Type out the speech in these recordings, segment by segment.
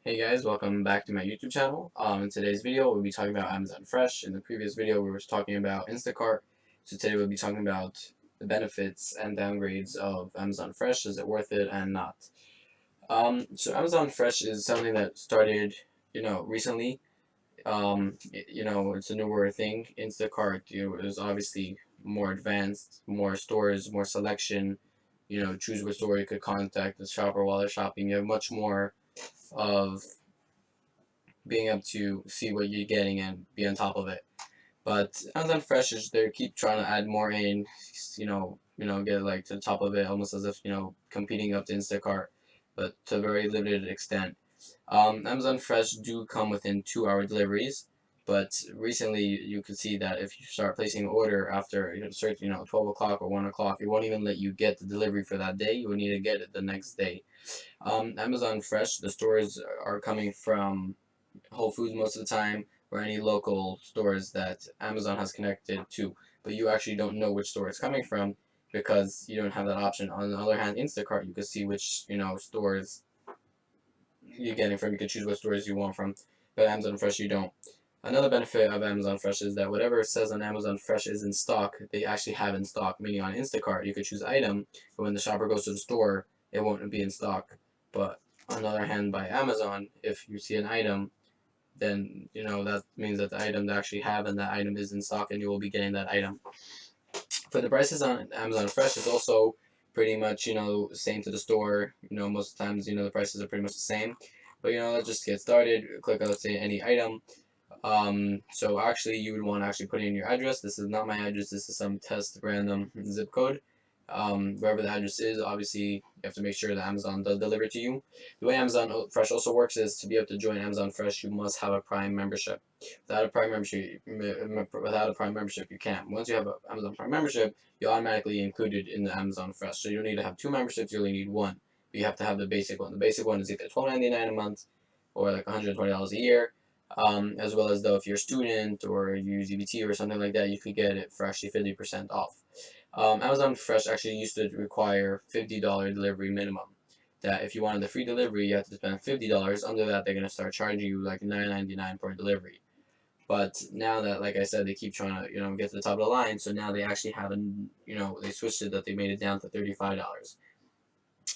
Hey guys, welcome back to my YouTube channel. In today's video, we'll be talking about Amazon Fresh. In the previous video, we were talking about Instacart. So today we'll be talking about the benefits and downgrades of Amazon Fresh. Is it worth it and not? So Amazon Fresh is something that started, recently. It's a newer thing. Instacart, is obviously more advanced, more stores, more selection. Choose what store you could contact the shopper while they're shopping. You have much more of being able to see what you're getting and be on top of it. But Amazon Fresh is they keep trying to add more in, get like to the top of it, almost as if competing up to Instacart, but to a very limited extent. Amazon Fresh do come within 2-hour deliveries, but recently you could see that if you start placing an order after 12 o'clock or 1 o'clock, it won't even let you get the delivery for that day. You will need to get it the next day. Amazon Fresh, the stores are coming from Whole Foods most of the time, or any local stores that Amazon has connected to, but you actually don't know which store it's coming from because you don't have that option. On the other hand, Instacart, you can see which stores you're getting from. You can choose what stores you want from, but Amazon Fresh you don't. Another benefit of Amazon Fresh is that whatever it says on Amazon Fresh is in stock, they actually have in stock. Meaning on Instacart, you could choose item, but when the shopper goes to the store, it won't be in stock. But on the other hand, by Amazon, if you see an item, then that means that the item they actually have and that item is in stock and you will be getting that item. For the prices on Amazon Fresh is also pretty much same to the store. Most of the times the prices are pretty much the same. But let's just get started. Click on, let's say, any item. So actually you would want to actually put in your address. This is not my address. This is some test random zip code. Wherever the address is, obviously you have to make sure that Amazon does deliver to you. The way Amazon Fresh also works is to be able to join Amazon Fresh, you must have a Prime membership. Without a Prime membership, you can't. Once you have an Amazon Prime membership, you're automatically included in the Amazon Fresh. So you don't need to have two memberships. You only need one. But you have to have the basic one. The basic one is either $12.99 a month or like $120 a year. As well as though if you're a student or you use EBT or something like that, you could get it for actually 50% off. Amazon Fresh actually used to require $50 delivery minimum. That if you wanted the free delivery, you have to spend $50. Under that, they're gonna start charging you like $9.99 per delivery. But now that, like I said, they keep trying to get to the top of the line, so now they actually have they switched it that they made it down to $35.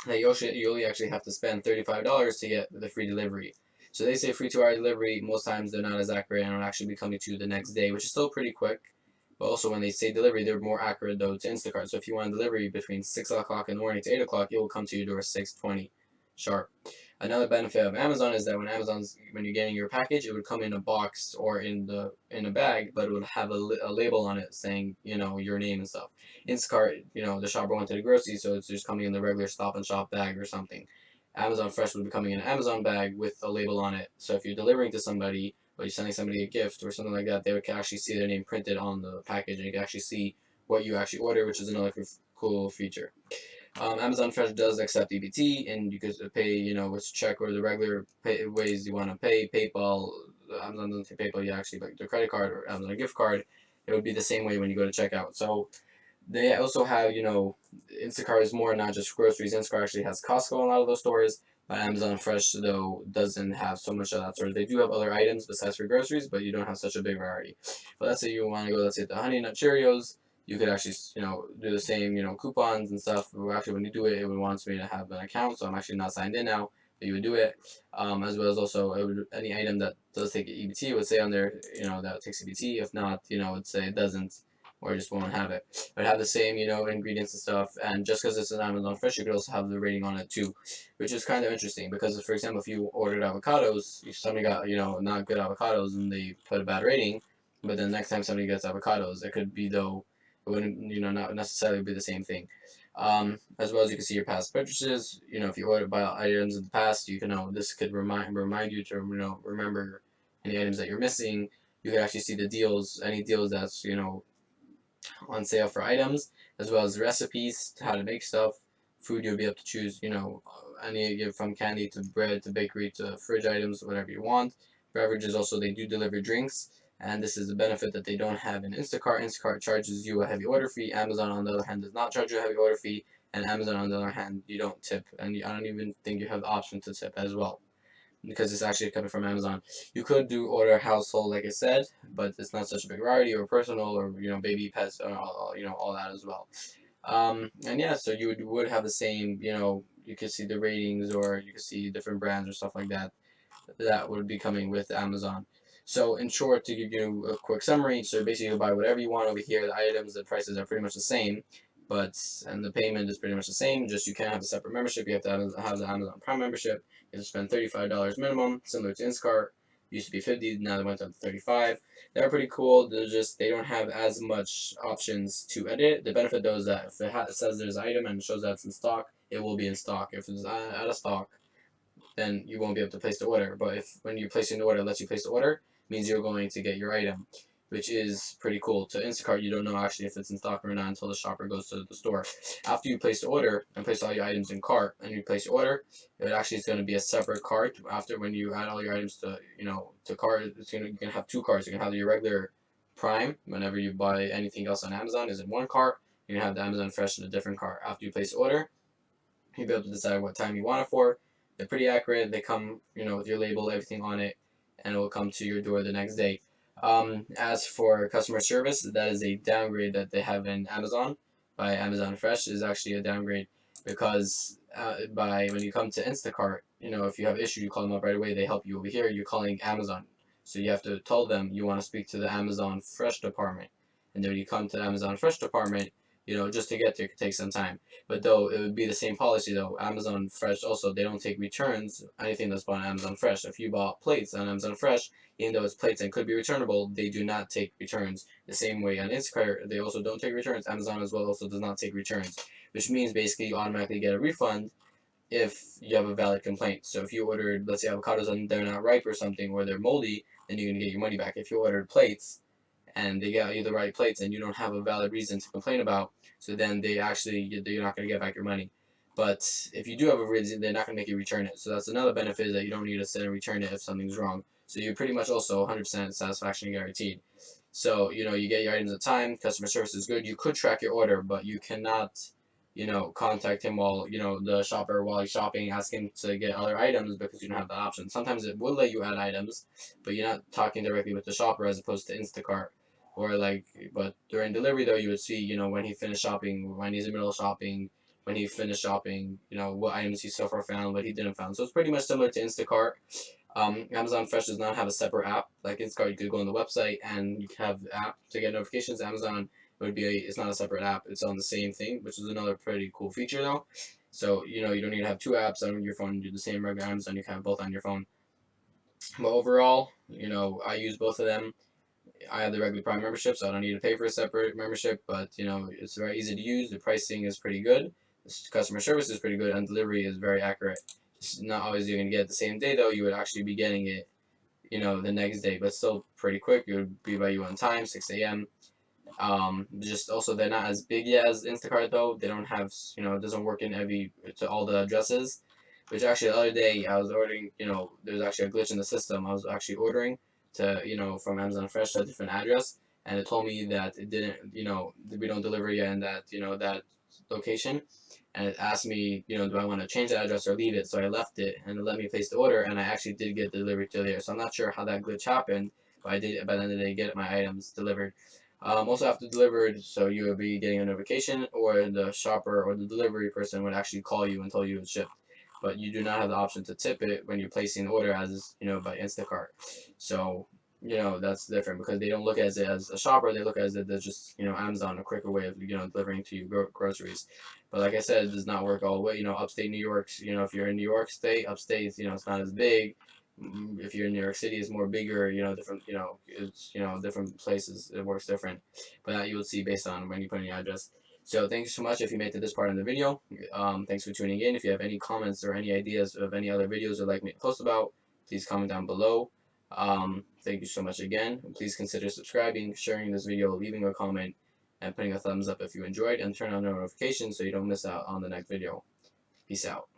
That you only actually have to spend $35 to get the free delivery. So they say free 2-hour delivery. Most times they're not as accurate and will actually be coming to you the next day, which is still pretty quick. But also when they say delivery, they're more accurate though to Instacart. So if you want a delivery between 6 o'clock in the morning to 8 o'clock, it will come to your door 6:20 sharp. Another benefit of Amazon is that when you're getting your package, it would come in a box or in a bag, but it would have a label on it saying your name and stuff. Instacart, the shopper went to the grocery, so it's just coming in the regular Stop and Shop bag or something. Amazon Fresh would be coming in an Amazon bag with a label on it. So if you're delivering to somebody or you're sending somebody a gift or something like that, they can actually see their name printed on the package and you can actually see what you actually order, which is another cool feature. Amazon Fresh does accept EBT, and you could pay, with check or the regular ways you want to pay. PayPal, Amazon doesn't take PayPal, you actually like the credit card or Amazon gift card. It would be the same way when you go to checkout. So they also have, Instacart is more not just groceries. Instacart actually has Costco in a lot of those stores, but Amazon Fresh, though, doesn't have so much of that sort. They do have other items besides for groceries, but you don't have such a big variety. But let's say you want to go, let's say, the Honey Nut Cheerios, you could actually, do the same, coupons and stuff. Actually, when you do it, it would want me to have an account, so I'm actually not signed in now, but you would do it. As well as also, any item that does take EBT would say on there, that it takes EBT. If not, it would say it doesn't, or just won't have it. But have the same, ingredients and stuff. And just because it's an Amazon Fresh, you could also have the rating on it too, which is kind of interesting because, for example, if you ordered avocados, if somebody got, not good avocados and they put a bad rating, but then next time somebody gets avocados, it could be though it wouldn't, not necessarily be the same thing. As well as you can see your past purchases. If you ordered by items in the past, you can know this could remind you to remember any items that you're missing. You can actually see the deals, any deals that's on sale for items, as well as recipes, how to make stuff, food you'll be able to choose, any from candy to bread to bakery to fridge items, whatever you want. Beverages also, they do deliver drinks, and this is a benefit that they don't have in Instacart. Instacart charges you a heavy order fee. Amazon, on the other hand, does not charge you a heavy order fee, and Amazon, on the other hand, you don't tip, and I don't even think you have the option to tip as well. because it's actually coming from Amazon. You could do order household, like I said, but it's not such a big variety, or personal, or baby, pets, all that as well. And yeah, so you would have the same, you could see the ratings, or you could see different brands or stuff like that that would be coming with Amazon. So in short, to give you a quick summary, so basically you buy whatever you want over here. The items, the prices are pretty much the same, and the payment is pretty much the same. Just you can't have a separate membership. You have to have the Amazon Prime membership. You have to spend $35 minimum, similar to Instacart. Used to be 50, now they went up to 35. They're pretty cool. They don't have as much options to edit. The benefit though is that if it says there's an item and it shows that it's in stock, it will be in stock. If it's out of stock, then you won't be able to place the order. But if when you place an order, it lets you place the order, means you're going to get your item, which is pretty cool. To Instacart, you don't know actually if it's in stock or not until the shopper goes to the store. After you place the order and place all your items in cart, and you place your order, it actually is going to be a separate cart. After when you add all your items to cart, you can have two carts. You can have your regular Prime whenever you buy anything else on Amazon is in one cart. You can have the Amazon Fresh in a different cart. After you place the order, you'll be able to decide what time you want it for. They're pretty accurate. They come, with your label, everything on it, and it will come to your door the next day. As for customer service, that is a downgrade that they have in Amazon. By Amazon Fresh is actually a downgrade because by when you come to Instacart, if you have an issue, you call them up right away. They help you. Over here, you're calling Amazon, so you have to tell them you want to speak to the Amazon Fresh department, and then when you come to the Amazon Fresh department, just to get there could take some time. But though it would be the same policy though, Amazon Fresh also they don't take returns. Anything that's bought on Amazon Fresh. If you bought plates on Amazon Fresh, even though it's plates and could be returnable, they do not take returns. The same way on Instacart, they also don't take returns. Amazon as well also does not take returns, which means basically you automatically get a refund if you have a valid complaint. So if you ordered, let's say, avocados and they're not ripe or something, or they're moldy, then you're gonna get your money back. If you ordered plates and they got you the right plates and you don't have a valid reason to complain about, so then you're not going to get back your money. But if you do have a reason, they're not going to make you return it. So that's another benefit, is that you don't need to sit and return it if something's wrong. So you're pretty much also 100% satisfaction guaranteed. So you get your items in time. Customer service is good. You could track your order, but you cannot contact him while the shopper while he's shopping, ask him to get other items, because you don't have that option. Sometimes it will let you add items, but you're not talking directly with the shopper as opposed to Instacart. But during delivery though, you would see, when he finished shopping, when he's in the middle of shopping, when he finished shopping, what items he so far found, what he didn't found. So it's pretty much similar to Instacart. Amazon Fresh does not have a separate app like Instacart. You could go on the website and you can have the app to get notifications. Amazon it's not a separate app. It's on the same thing, which is another pretty cool feature though. So you don't need to have two apps on your phone. Do the same regular Amazon. You can have both on your phone. But overall, I use both of them. I have the regular Prime membership, so I don't need to pay for a separate membership. But it's very easy to use. The pricing is pretty good. The customer service is pretty good, and delivery is very accurate. It's not always you're gonna get it the same day though. You would actually be getting it, the next day, but still pretty quick. It would be by you on time, 6 a.m. Just also they're not as big yet as Instacart though. They don't have, it doesn't work in to all the addresses. Which actually the other day I was ordering, there's actually a glitch in the system. I was actually ordering to, from Amazon Fresh to a different address, and it told me that it didn't, we don't deliver yet in that, that location. And it asked me, do I want to change the address or leave it? So I left it, and it let me place the order, and I actually did get delivery to there. So I'm not sure how that glitch happened, but I did by the end of the day get my items delivered. Also after delivered, so you will be getting a notification, or the shopper or the delivery person would actually call you and tell you it's shipped. But you do not have the option to tip it when you're placing the order as, by Instacart. So, that's different because they don't look at it as a shopper, they look at it as just, Amazon, a quicker way of, delivering to you groceries. But like I said, it does not work all the way. Upstate New York, if you're in New York State, upstate, it's not as big. If you're in New York City, it's more bigger, different, it's, different places, it works different. But that you will see based on when you put in your address. So thank you so much if you made it to this part of the video. Thanks for tuning in. If you have any comments or any ideas of any other videos you'd like me to post about, please comment down below. Thank you so much again. Please consider subscribing, sharing this video, leaving a comment, and putting a thumbs up if you enjoyed, and turn on notifications so you don't miss out on the next video. Peace out.